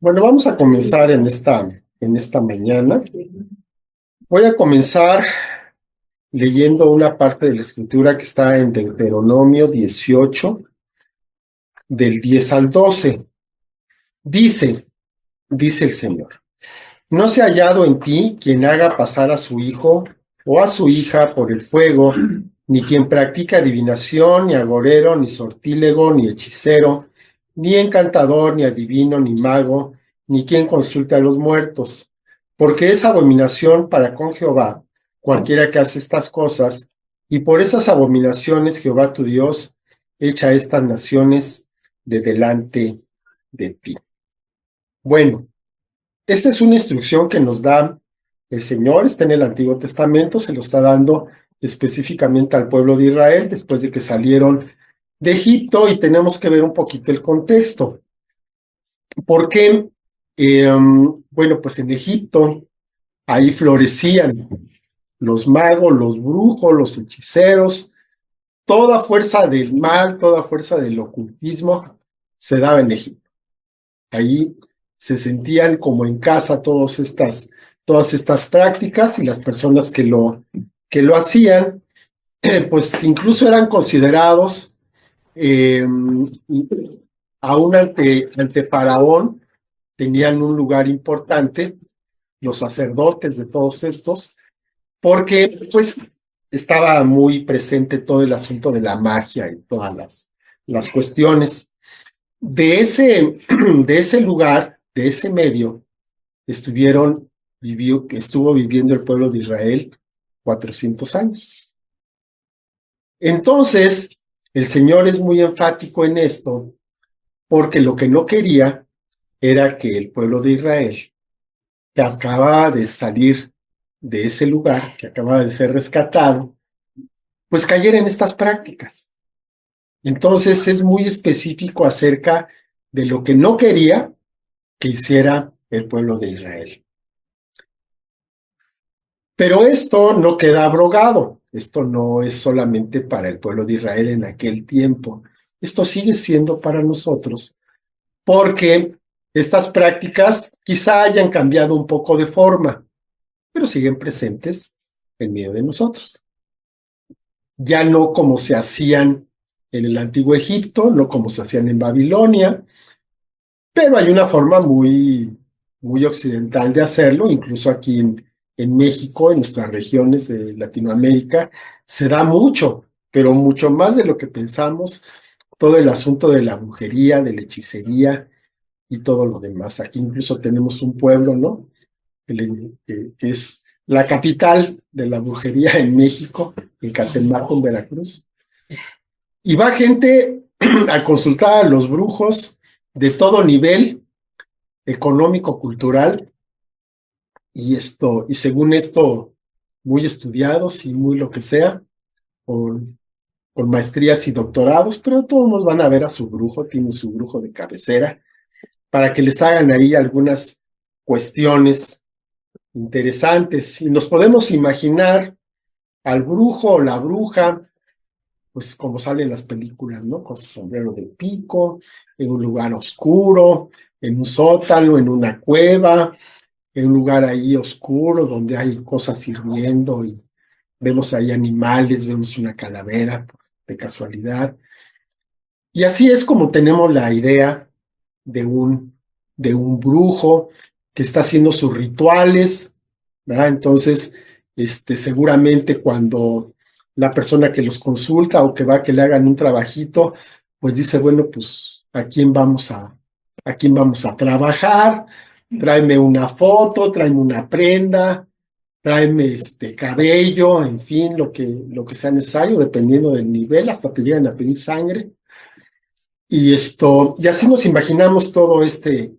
Bueno, vamos a comenzar en esta mañana. Voy a comenzar leyendo una parte de la escritura que está en Deuteronomio 18, del 10 al 12. Dice el Señor: No se ha hallado en ti quien haga pasar a su hijo o a su hija por el fuego, ni quien practica adivinación, ni agorero, ni sortílego, ni hechicero, ni encantador, ni adivino, ni mago, ni quien consulte a los muertos, porque es abominación para con Jehová cualquiera que hace estas cosas, y por esas abominaciones Jehová tu Dios echa estas naciones de delante de ti. Bueno, esta es una instrucción que nos da el Señor, está en el Antiguo Testamento, se lo está dando específicamente al pueblo de Israel después de que salieron de Egipto, y tenemos que ver un poquito el contexto. ¿Por qué? Bueno, pues en Egipto ahí florecían los magos, los brujos, los hechiceros, toda fuerza del mal, toda fuerza del ocultismo se daba en Egipto. Ahí se sentían como en casa todas estas prácticas, y las personas que lo hacían, pues incluso eran considerados, eh, aún ante Faraón, tenían un lugar importante, los sacerdotes de todos estos, porque pues estaba muy presente todo el asunto de la magia y todas las cuestiones. De ese lugar, de ese medio, estuvo viviendo el pueblo de Israel 400 años. Entonces, el Señor es muy enfático en esto, porque lo que no quería era que el pueblo de Israel, que acababa de salir de ese lugar, que acababa de ser rescatado, pues cayera en estas prácticas. Entonces es muy específico acerca de lo que no quería que hiciera el pueblo de Israel. Pero esto no queda abrogado. Esto no es solamente para el pueblo de Israel en aquel tiempo. Esto sigue siendo para nosotros, porque estas prácticas quizá hayan cambiado un poco de forma, pero siguen presentes en medio de nosotros. Ya no como se hacían en el antiguo Egipto, no como se hacían en Babilonia, pero hay una forma muy, muy occidental de hacerlo. Incluso aquí en México, en nuestras regiones de Latinoamérica, se da mucho, pero mucho más de lo que pensamos, todo el asunto de la brujería, de la hechicería y todo lo demás. Aquí incluso tenemos un pueblo, ¿no? Que es la capital de la brujería en México, en Catemaco, en Veracruz. Y va gente a consultar a los brujos de todo nivel económico, cultural, y según esto, muy estudiados y muy lo que sea, con maestrías y doctorados, pero todos nos van a ver a su brujo, tienen su brujo de cabecera, para que les hagan ahí algunas cuestiones interesantes. Y nos podemos imaginar al brujo o la bruja, pues como salen las películas, ¿no? Con su sombrero de pico, en un lugar oscuro, en un sótano, en una cueva, en un lugar ahí oscuro donde hay cosas hirviendo, y vemos ahí animales, vemos una calavera de casualidad. Y así es como tenemos la idea de un brujo que está haciendo sus rituales, ¿verdad? Entonces, seguramente cuando la persona que los consulta o que va a que le hagan un trabajito, pues dice, bueno, pues ¿a quién vamos a trabajar? Tráeme una foto, tráeme una prenda, tráeme cabello, en fin, lo que sea necesario, dependiendo del nivel, hasta te llegan a pedir sangre. Y así nos imaginamos todo este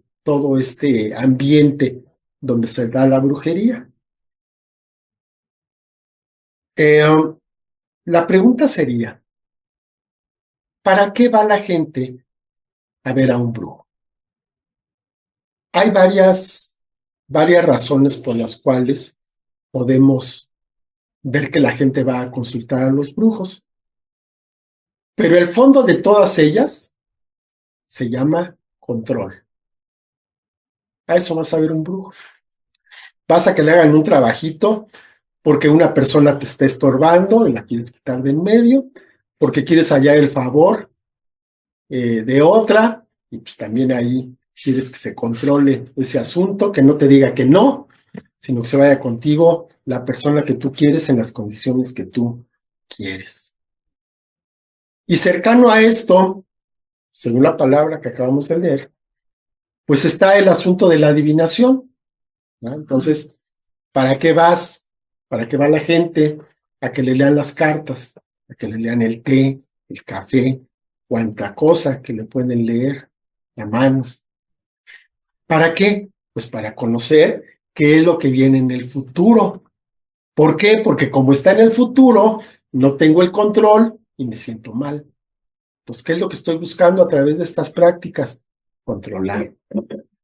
ambiente donde se da la brujería. La pregunta sería, ¿para qué va la gente a ver a un brujo? Hay varias razones por las cuales podemos ver que la gente va a consultar a los brujos, pero el fondo de todas ellas se llama control. A eso vas a ver un brujo. Vas a que le hagan un trabajito porque una persona te está estorbando y la quieres quitar de en medio, porque quieres hallar el favor de otra, y pues también ahí quieres que se controle ese asunto, que no te diga que no, sino que se vaya contigo la persona que tú quieres en las condiciones que tú quieres. Y cercano a esto, según la palabra que acabamos de leer, pues está el asunto de la adivinación, ¿no? Entonces, ¿para qué vas? ¿Para qué va la gente a que le lean las cartas, a que le lean el té, el café, cuanta cosa que le pueden leer, la mano? ¿Para qué? Pues para conocer qué es lo que viene en el futuro. ¿Por qué? Porque como está en el futuro, no tengo el control y me siento mal. Pues, ¿qué es lo que estoy buscando a través de estas prácticas? Controlar.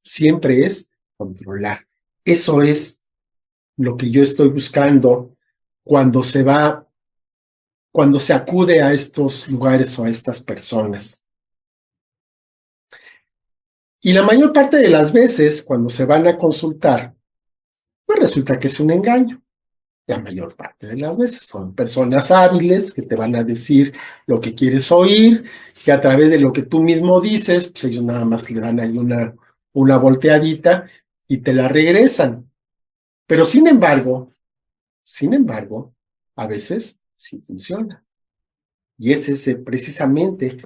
Siempre es controlar. Eso es lo que yo estoy buscando cuando cuando se acude a estos lugares o a estas personas. Y la mayor parte de las veces, cuando se van a consultar, pues resulta que es un engaño. La mayor parte de las veces son personas hábiles que te van a decir lo que quieres oír, que a través de lo que tú mismo dices, pues ellos nada más le dan ahí una volteadita y te la regresan. Pero sin embargo, a veces sí funciona. Y ese es precisamente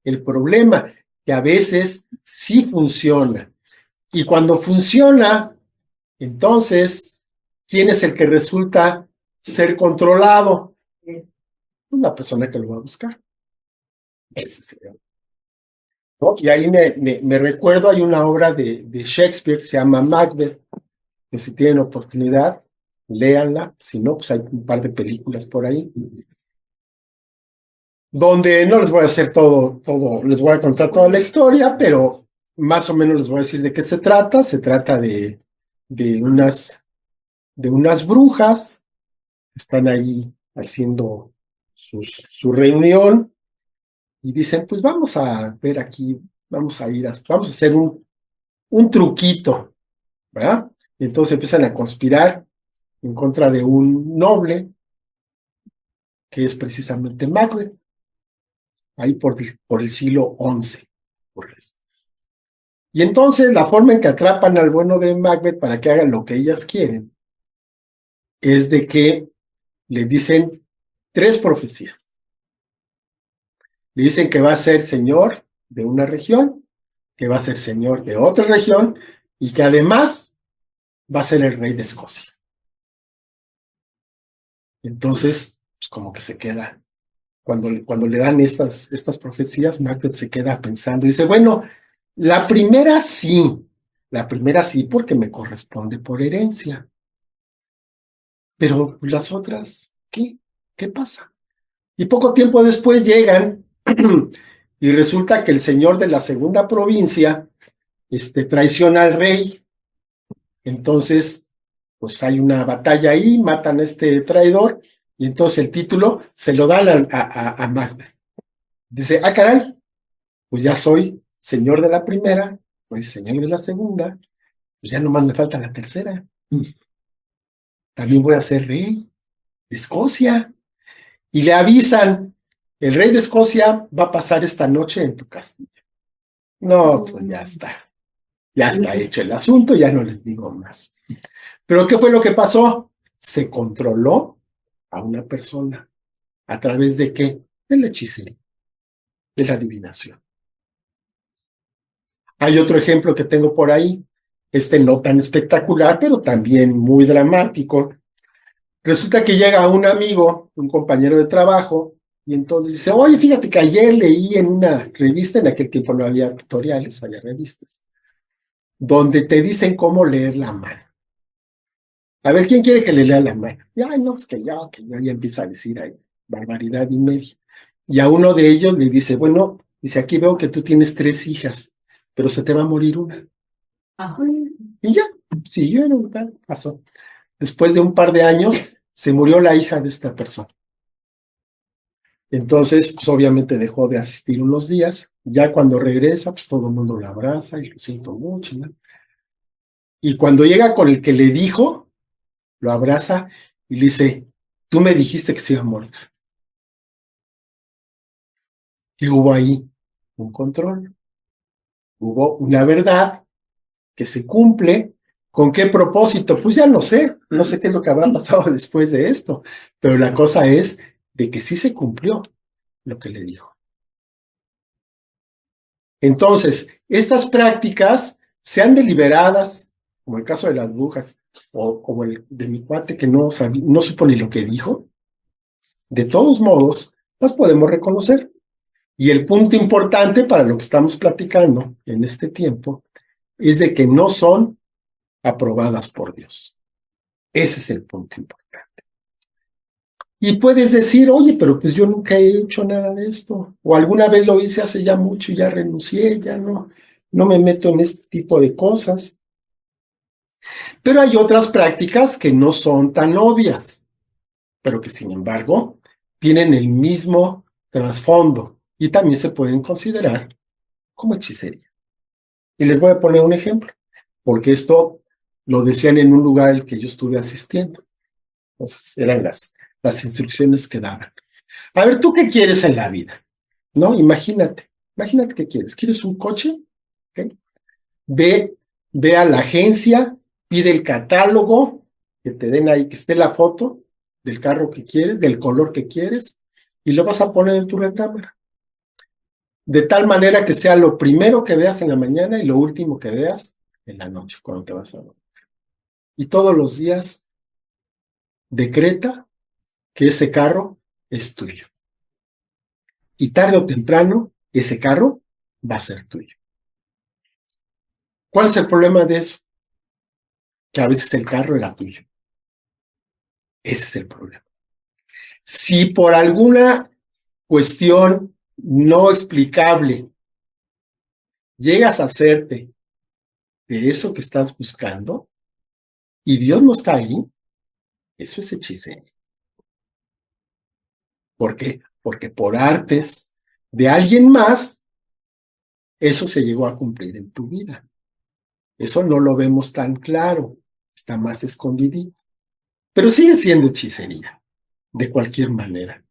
el problema, que a veces sí funciona. Y cuando funciona, entonces, ¿quién es el que resulta ser controlado? La persona que lo va a buscar. Ese sería. ¿No? Y ahí me recuerdo, hay una obra de Shakespeare que se llama Macbeth, que si tienen oportunidad, léanla. Si no, pues hay un par de películas por ahí, donde no les voy a hacer todo, les voy a contar toda la historia, pero más o menos les voy a decir de qué se trata. Se trata de unas brujas que están ahí haciendo su reunión y dicen, pues vamos a ver aquí, vamos a hacer un truquito, ¿verdad? Y entonces empiezan a conspirar en contra de un noble, que es precisamente Macbeth, ahí por el siglo XI. Y entonces la forma en que atrapan al bueno de Macbeth para que hagan lo que ellas quieren es de que le dicen tres profecías. Le dicen que va a ser señor de una región, que va a ser señor de otra región y que además va a ser el rey de Escocia. Entonces, pues como que se queda, cuando le dan estas profecías, Macbeth se queda pensando y dice, bueno, la primera sí, porque me corresponde por herencia, pero las otras, ¿qué? ¿Qué pasa? Y poco tiempo después llegan y resulta que el señor de la segunda provincia traiciona al rey. Entonces, pues hay una batalla ahí, matan a este traidor, y entonces el título se lo dan a Macbeth. Dice, ah, caray, pues ya soy señor de la primera, pues señor de la segunda, pues ya nomás me falta la tercera. También voy a ser rey de Escocia. Y le avisan, el rey de Escocia va a pasar esta noche en tu castillo. No, pues ya está hecho el asunto, ya no les digo más. Pero ¿qué fue lo que pasó? Se controló a una persona. ¿A través de qué? De la hechicería, de la adivinación. Hay otro ejemplo que tengo por ahí, no tan espectacular, pero también muy dramático. Resulta que llega un amigo, un compañero de trabajo, y entonces dice, oye, fíjate que ayer leí en una revista, en aquel tiempo no había tutoriales, había revistas, donde te dicen cómo leer la mano. A ver, ¿quién quiere que le lea la mano? Y, ay, no, es que yo, ya empieza a decir ahí, barbaridad y media. Y a uno de ellos le dice, bueno, dice, aquí veo que tú tienes 3 hijas, pero se te va a morir una. Ajá. Y ya, siguieron, pasó. Después de un par de años, se murió la hija de esta persona. Entonces, pues obviamente dejó de asistir unos días. Ya cuando regresa, pues todo el mundo la abraza y lo siento mucho, ¿no? Y cuando llega con el que le dijo, lo abraza y le dice, tú me dijiste que se iba a morir. Y hubo ahí un control, hubo una verdad que se cumple. ¿Con qué propósito? Pues ya no sé qué es lo que habrá pasado después de esto, pero la cosa es de que sí se cumplió lo que le dijo. Entonces, estas prácticas, sean deliberadas, como el caso de las brujas, o como el de mi cuate que no supo ni lo que dijo, de todos modos, las podemos reconocer. Y el punto importante para lo que estamos platicando en este tiempo es de que no son aprobadas por Dios. Ese es el punto importante. Y puedes decir, oye, pero pues yo nunca he hecho nada de esto, o alguna vez lo hice hace ya mucho y ya renuncié, ya no me meto en este tipo de cosas. Pero hay otras prácticas que no son tan obvias, pero que sin embargo tienen el mismo trasfondo y también se pueden considerar como hechicería. Y les voy a poner un ejemplo, porque esto lo decían en un lugar al que yo estuve asistiendo. Entonces eran las instrucciones que daban. A ver, ¿tú qué quieres en la vida? ¿No? Imagínate qué quieres. ¿Quieres un coche? ¿Okay? Ve a la agencia, pide el catálogo, que te den ahí, que esté la foto del carro que quieres, del color que quieres, y lo vas a poner en tu recámara. De tal manera que sea lo primero que veas en la mañana y lo último que veas en la noche, cuando te vas a dormir. Y todos los días decreta que ese carro es tuyo. Y tarde o temprano, ese carro va a ser tuyo. ¿Cuál es el problema de eso? Que a veces el carro era tuyo. Ese es el problema. Si por alguna cuestión no explicable llegas a hacerte de eso que estás buscando y Dios no está ahí, eso es hechicería. ¿Por qué? Porque por artes de alguien más, eso se llegó a cumplir en tu vida. Eso no lo vemos tan claro, está más escondidito. Pero sigue siendo hechicería, de cualquier manera.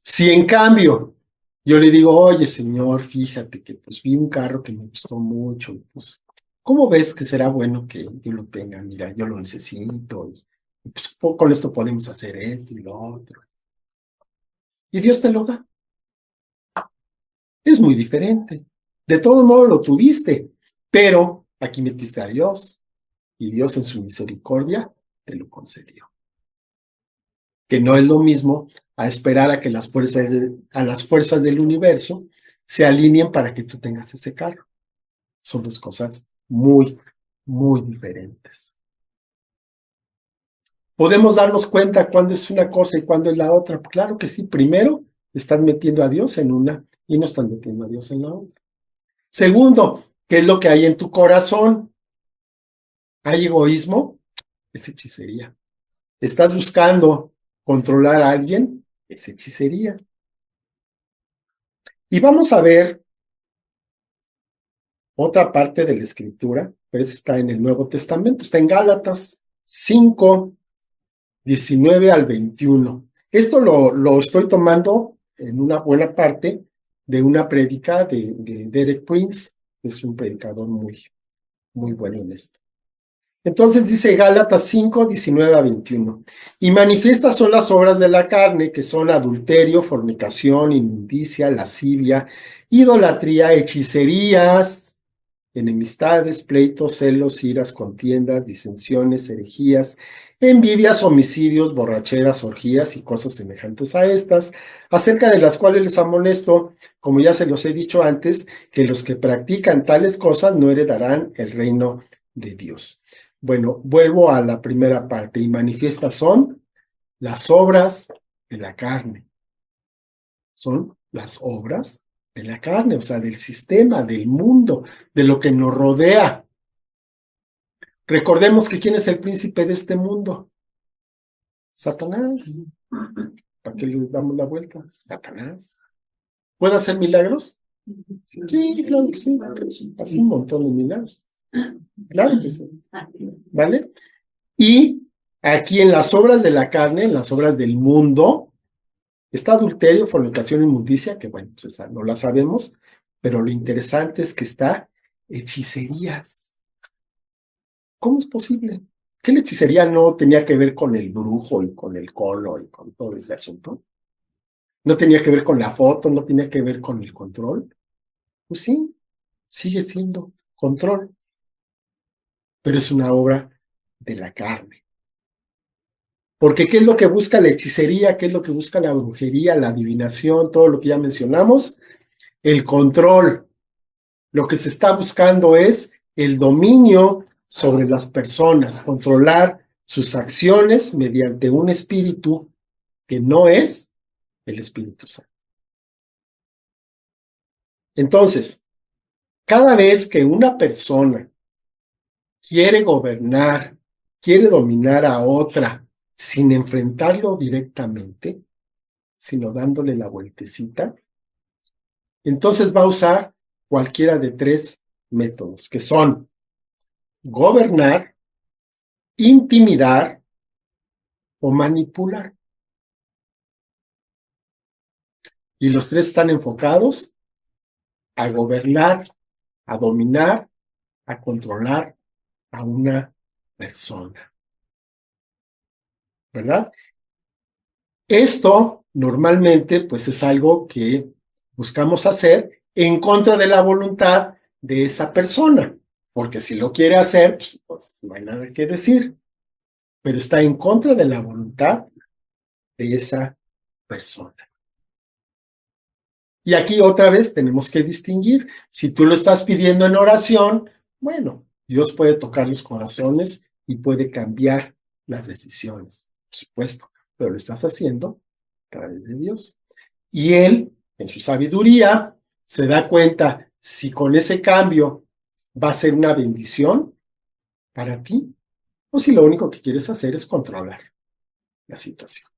Si en cambio yo le digo, oye señor, fíjate que pues vi un carro que me gustó mucho, pues, ¿cómo ves que será bueno que yo lo tenga? Mira, yo lo necesito, y pues con esto podemos hacer esto y lo otro. Y Dios te lo da. Es muy diferente. De todo modo lo tuviste, pero aquí metiste a Dios y Dios en su misericordia te lo concedió. Que no es lo mismo a esperar a que las fuerzas del universo se alineen para que tú tengas ese carro. Son dos cosas muy, muy diferentes. ¿Podemos darnos cuenta cuándo es una cosa y cuándo es la otra? Claro que sí. Primero, estás metiendo a Dios en una y no estás metiendo a Dios en la otra. Segundo, ¿qué es lo que hay en tu corazón? ¿Hay egoísmo? Es hechicería. ¿Estás buscando controlar a alguien? Es hechicería. Y vamos a ver otra parte de la escritura, pero esa está en el Nuevo Testamento, está en Gálatas 5, 19 al 21. Esto lo estoy tomando en una buena parte de una prédica de Derek Prince, que es un predicador muy, muy bueno en esto. Entonces dice Gálatas 5, 19 a 21. Y manifiestas son las obras de la carne, que son adulterio, fornicación, inmundicia, lascivia, idolatría, hechicerías, enemistades, pleitos, celos, iras, contiendas, disensiones, herejías, envidias, homicidios, borracheras, orgías y cosas semejantes a estas, acerca de las cuales les amonesto, como ya se los he dicho antes, que los que practican tales cosas no heredarán el reino de Dios. Bueno, vuelvo a la primera parte, y manifiestas son las obras de la carne. Son las obras de la carne, o sea, del sistema, del mundo, de lo que nos rodea. Recordemos que ¿quién es el príncipe de este mundo? Satanás. ¿Para qué le damos la vuelta? Satanás. ¿Puede hacer milagros? Sí, claro que sí. Hace un montón de milagros. Claro que sí. ¿Vale? Y aquí en las obras de la carne, en las obras del mundo, está adulterio, fornicación, inmundicia, que bueno, pues esa no la sabemos, pero lo interesante es que está hechicerías. ¿Cómo es posible? ¿Que la hechicería no tenía que ver con el brujo y con el colo y con todo ese asunto? ¿No tenía que ver con la foto? ¿No tenía que ver con el control? Pues sí, sigue siendo control, pero es una obra de la carne. Porque ¿qué es lo que busca la hechicería? ¿Qué es lo que busca la brujería, la adivinación, todo lo que ya mencionamos? El control. Lo que se está buscando es el dominio sobre las personas, controlar sus acciones mediante un espíritu que no es el Espíritu Santo. Entonces, cada vez que una persona quiere gobernar, quiere dominar a otra sin enfrentarlo directamente, sino dándole la vueltecita, entonces va a usar cualquiera de tres métodos, que son gobernar, intimidar o manipular. Y los tres están enfocados a gobernar, a dominar, a controlar a una persona, ¿verdad? Esto normalmente pues es algo que buscamos hacer en contra de la voluntad de esa persona, porque si lo quiere hacer, pues no hay nada que decir, pero está en contra de la voluntad de esa persona. Y aquí otra vez tenemos que distinguir, si tú lo estás pidiendo en oración, bueno, Dios puede tocar los corazones y puede cambiar las decisiones, por supuesto, pero lo estás haciendo a través de Dios. Y Él, en su sabiduría, se da cuenta si con ese cambio va a ser una bendición para ti o si lo único que quieres hacer es controlar la situación,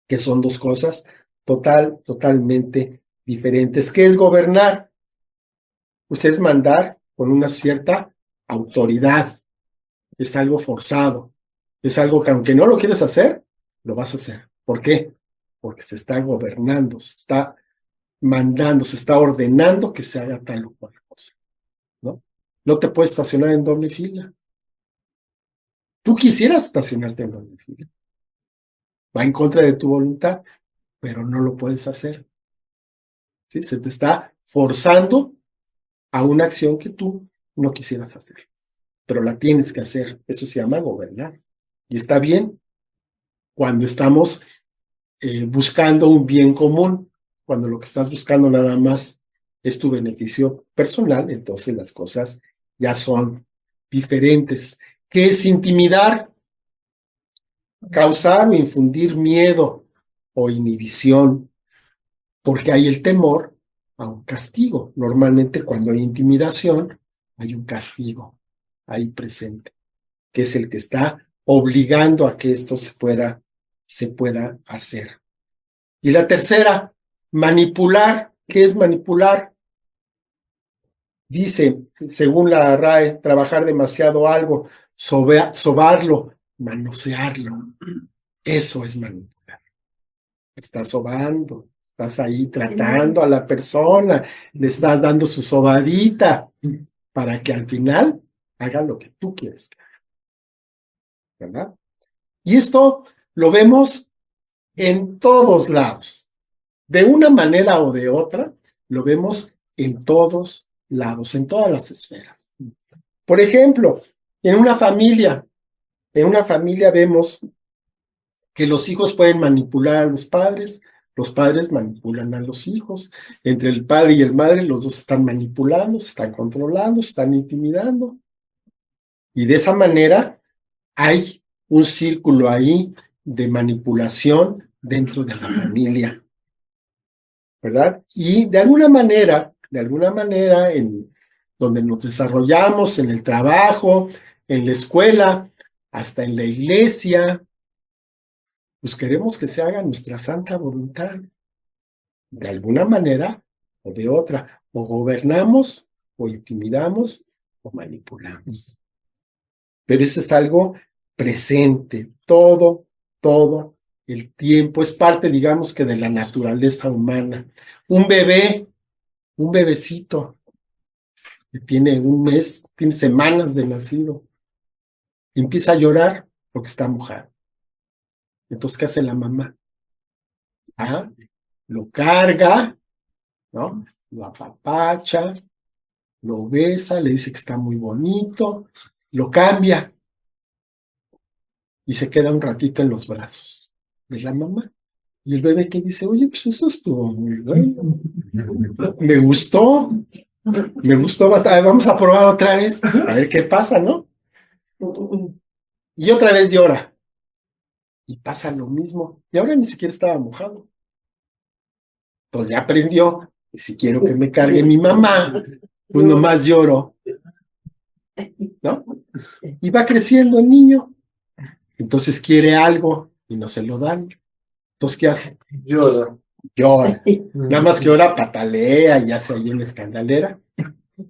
que son dos cosas totalmente diferentes. ¿Qué es gobernar? Pues es mandar con una cierta autoridad, es algo forzado, es algo que aunque no lo quieres hacer, lo vas a hacer. ¿Por qué? Porque se está gobernando, se está mandando, se está ordenando que se haga tal o cual cosa, ¿no? No te puedes estacionar en doble fila. Tú quisieras estacionarte en doble fila, va en contra de tu voluntad, pero no lo puedes hacer, ¿sí? Se te está forzando a una acción que tú no quisieras hacer, pero la tienes que hacer. Eso se llama gobernar. Y está bien cuando estamos buscando un bien común, cuando lo que estás buscando nada más es tu beneficio personal, entonces las cosas ya son diferentes. ¿Qué es intimidar? Causar o infundir miedo o inhibición, porque hay el temor a un castigo. Normalmente cuando hay intimidación, hay un castigo ahí presente, que es el que está obligando a que esto se pueda hacer. Y la tercera, manipular. ¿Qué es manipular? Dice, según la RAE, trabajar demasiado algo, sobarlo, manosearlo. Eso es manipular. Estás sobando, estás ahí tratando a la persona, le estás dando su sobadita para que al final haga lo que tú quieres que haga, ¿verdad? Y esto lo vemos en todos lados. De una manera o de otra, lo vemos en todos lados, en todas las esferas. Por ejemplo, en una familia vemos que los hijos pueden manipular a los padres manipulan a los hijos, entre el padre y el madre los dos están manipulando, se están controlando, se están intimidando, y de esa manera hay un círculo ahí de manipulación dentro de la familia, ¿verdad? Y de alguna manera, en donde nos desarrollamos, en el trabajo, en la escuela, hasta en la iglesia, pues queremos que se haga nuestra santa voluntad, de alguna manera o de otra, o gobernamos, o intimidamos, o manipulamos. Pero eso es algo presente, todo el tiempo, es parte, digamos que de la naturaleza humana. Un bebecito, que tiene un mes, tiene semanas de nacido, y empieza a llorar porque está mojado. Entonces, ¿qué hace la mamá? Ah, lo carga, ¿no? Lo apapacha, lo besa, le dice que está muy bonito, lo cambia y se queda un ratito en los brazos de la mamá. Y el bebé que dice, oye, pues eso estuvo muy bueno, me gustó bastante, vamos a probar otra vez, a ver qué pasa, ¿no? Y otra vez llora, y pasa lo mismo, y ahora ni siquiera estaba mojado. Entonces ya aprendió, y si quiero que me cargue mi mamá, pues nomás lloro, ¿no? Y va creciendo el niño, entonces quiere algo, y no se lo dan. Entonces, ¿qué hace? Llora. Nada más que ahora patalea y hace ahí una escandalera.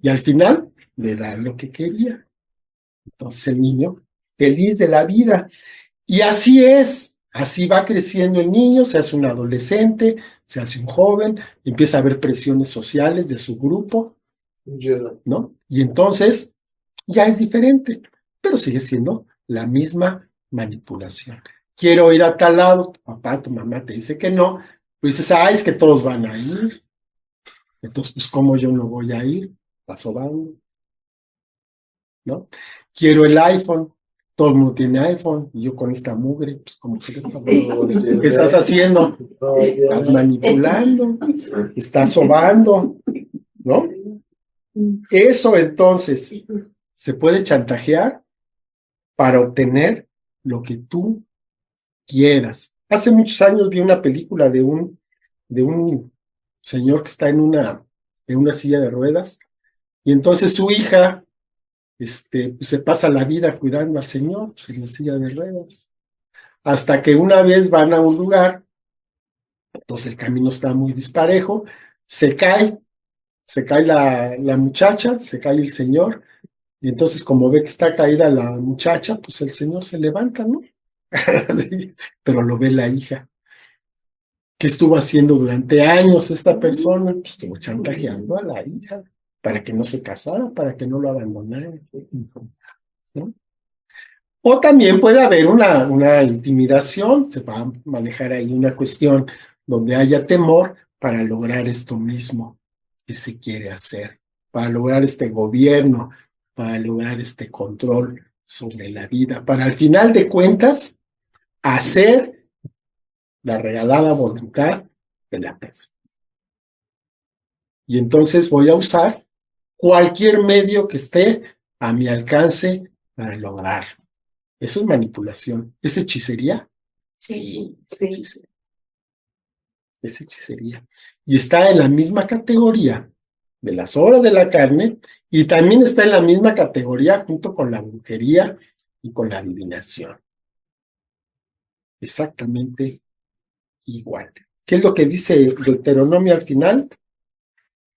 Y al final le da lo que quería. Entonces el niño, feliz de la vida. Y así es, así va creciendo el niño, se hace un adolescente, se hace un joven, empieza a haber presiones sociales de su grupo, ¿no? Y entonces ya es diferente, pero sigue siendo la misma manipulación. Quiero ir a tal lado, tu papá, tu mamá te dice que no, pues dices, es que todos van a ir. Entonces, pues, ¿cómo yo no voy a ir? Está sobando, ¿no? Quiero el iPhone, todo el mundo tiene iPhone, y yo con esta mugre, pues, ¿cómo que ¿qué estás haciendo? Estás manipulando, estás sobando, ¿no? Eso entonces se puede chantajear para obtener lo que tú quieras. Hace muchos años vi una película de un señor que está en una silla de ruedas, y entonces su hija pues, se pasa la vida cuidando al señor pues, en la silla de ruedas, hasta que una vez van a un lugar, entonces el camino está muy disparejo, se cae la muchacha, se cae el señor, y entonces como ve que está caída la muchacha, pues el señor se levanta, ¿no? Sí, pero lo ve la hija. ¿Qué estuvo haciendo durante años esta persona? Pues estuvo chantajeando a la hija para que no se casara, para que no lo abandonara, ¿no? O también puede haber una intimidación, se va a manejar ahí una cuestión donde haya temor para lograr esto mismo que se quiere hacer, para lograr este gobierno, para lograr este control sobre la vida, para al final de cuentas hacer la regalada voluntad de la persona. Y entonces voy a usar cualquier medio que esté a mi alcance para lograr. Eso es manipulación. ¿Es hechicería? Sí. Hechicería. Es hechicería. Y está en la misma categoría de las obras de la carne y también está en la misma categoría junto con la brujería y con la adivinación. Exactamente igual. ¿Qué es lo que dice Deuteronomio al final?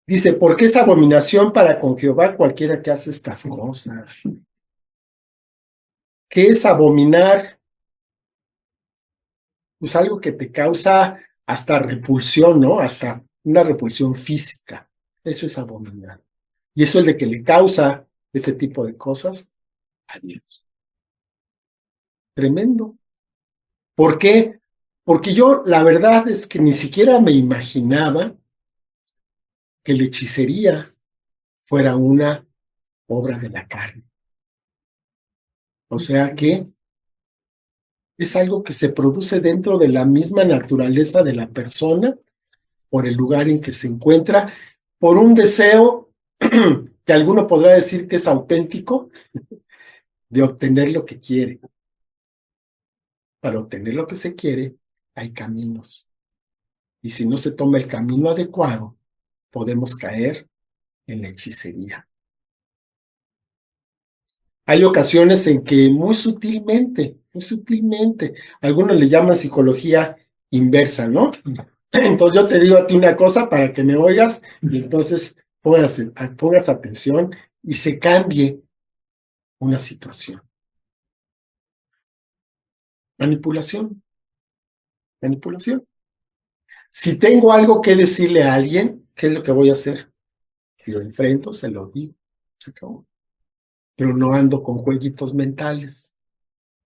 Dice, porque es abominación para con Jehová cualquiera que hace estas cosas. ¿Qué es abominar? Pues algo que te causa hasta repulsión, ¿no? Hasta una repulsión física. Eso es abominar. Y eso es lo que le causa ese tipo de cosas a Dios. Tremendo. ¿Por qué? Porque yo la verdad es que ni siquiera me imaginaba que la hechicería fuera una obra de la carne. O sea que es algo que se produce dentro de la misma naturaleza de la persona, por el lugar en que se encuentra, por un deseo que alguno podrá decir que es auténtico, de obtener lo que quiere. Para obtener lo que se quiere, hay caminos. Y si no se toma el camino adecuado, podemos caer en la hechicería. Hay ocasiones en que muy sutilmente, algunos le llaman psicología inversa, ¿no? Entonces yo te digo a ti una cosa para que me oigas y entonces pongas atención y se cambie una situación. Manipulación, manipulación. Si tengo algo que decirle a alguien, ¿qué es lo que voy a hacer? Lo enfrento, se lo digo, se acabó. Pero no ando con jueguitos mentales,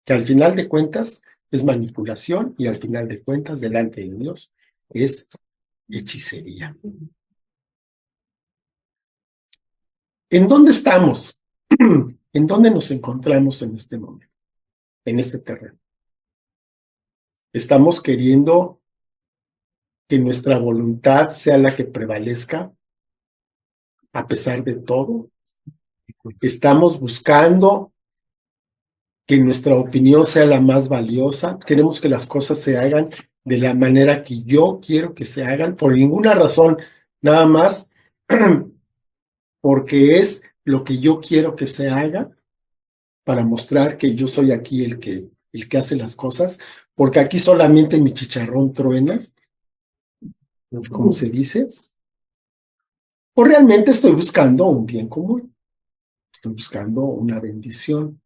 que al final de cuentas es manipulación y al final de cuentas delante de Dios es hechicería. ¿En dónde estamos? ¿En dónde nos encontramos en este momento, en este terreno? ¿Estamos queriendo que nuestra voluntad sea la que prevalezca a pesar de todo? ¿Estamos buscando que nuestra opinión sea la más valiosa? ¿Queremos que las cosas se hagan de la manera que yo quiero que se hagan? Por ninguna razón, nada más porque es lo que yo quiero que se haga, para mostrar que yo soy aquí el que hace las cosas, porque aquí solamente mi chicharrón truena, como se dice, o realmente estoy buscando un bien común, estoy buscando una bendición,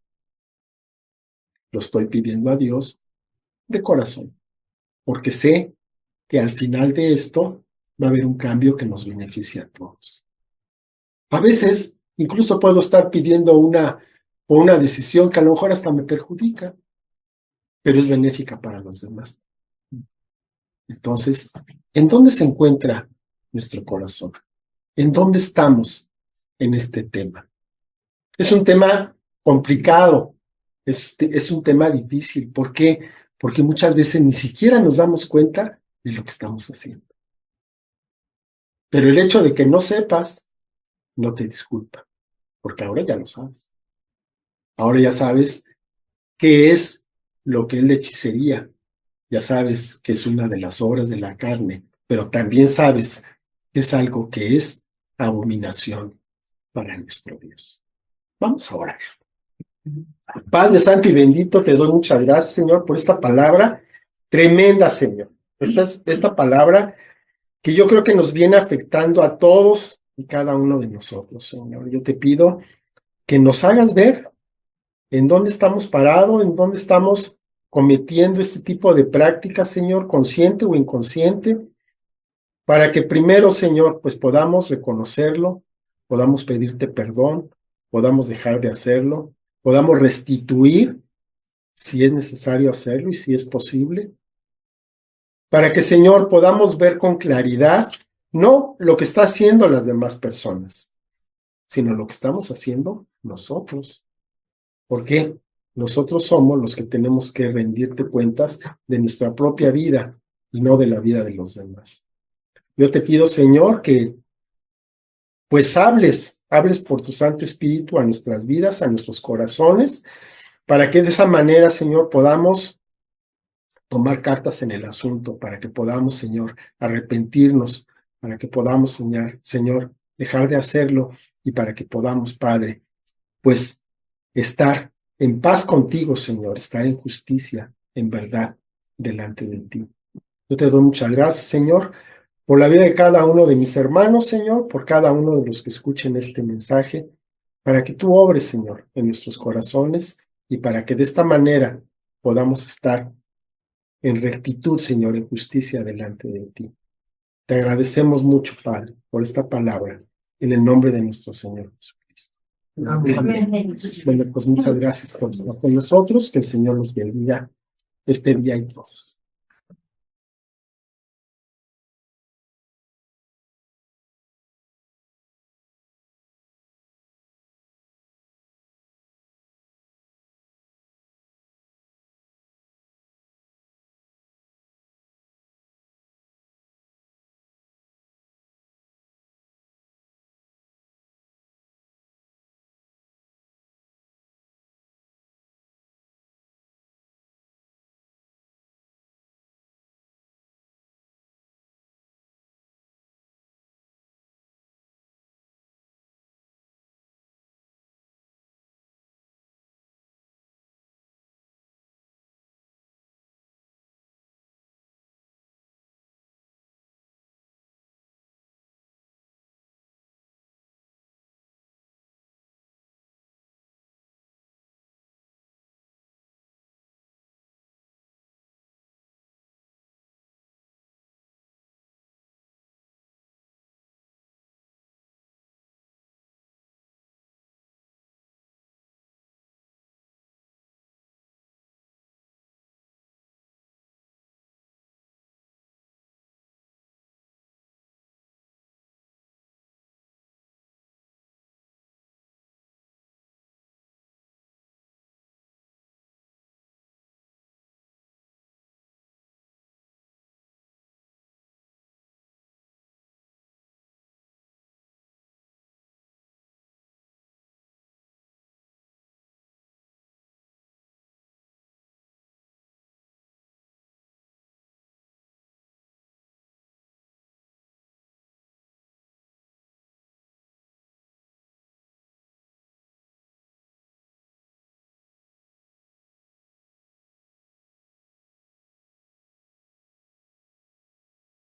lo estoy pidiendo a Dios de corazón, porque sé que al final de esto va a haber un cambio que nos beneficia a todos. A veces incluso puedo estar pidiendo una decisión que a lo mejor hasta me perjudica, pero es benéfica para los demás. Entonces, ¿en dónde se encuentra nuestro corazón? ¿En dónde estamos en este tema? Es un tema complicado, es un tema difícil. ¿Por qué? Porque muchas veces ni siquiera nos damos cuenta de lo que estamos haciendo. Pero el hecho de que no sepas, no te disculpa, porque ahora ya lo sabes. Ahora ya sabes qué es lo que es la hechicería. Ya sabes que es una de las obras de la carne, pero también sabes que es algo que es abominación para nuestro Dios. Vamos a orar. Padre Santo y bendito, te doy muchas gracias, Señor, por esta palabra tremenda, Señor. Esta palabra que yo creo que nos viene afectando a todos y cada uno de nosotros, Señor. Yo te pido que nos hagas ver en dónde estamos parados, en dónde estamos cometiendo este tipo de prácticas, Señor, consciente o inconsciente, para que primero, Señor, pues podamos reconocerlo, podamos pedirte perdón, podamos dejar de hacerlo, podamos restituir si es necesario hacerlo y si es posible, para que, Señor, podamos ver con claridad no lo que están haciendo las demás personas, sino lo que estamos haciendo nosotros. ¿Por qué? Nosotros somos los que tenemos que rendirte cuentas de nuestra propia vida y no de la vida de los demás. Yo te pido, Señor, que pues hables por tu Santo Espíritu a nuestras vidas, a nuestros corazones, para que de esa manera, Señor, podamos tomar cartas en el asunto, para que podamos, Señor, arrepentirnos, para que podamos, Señor, dejar de hacerlo y para que podamos, Padre, pues estar en paz contigo, Señor, estar en justicia, en verdad, delante de ti. Yo te doy muchas gracias, Señor, por la vida de cada uno de mis hermanos, Señor, por cada uno de los que escuchen este mensaje, para que tú obres, Señor, en nuestros corazones y para que de esta manera podamos estar en rectitud, Señor, en justicia delante de ti. Te agradecemos mucho, Padre, por esta palabra, en el nombre de nuestro Señor Jesucristo. Amén. Bueno, pues muchas gracias por estar con nosotros, que el Señor nos bendiga este día y todos.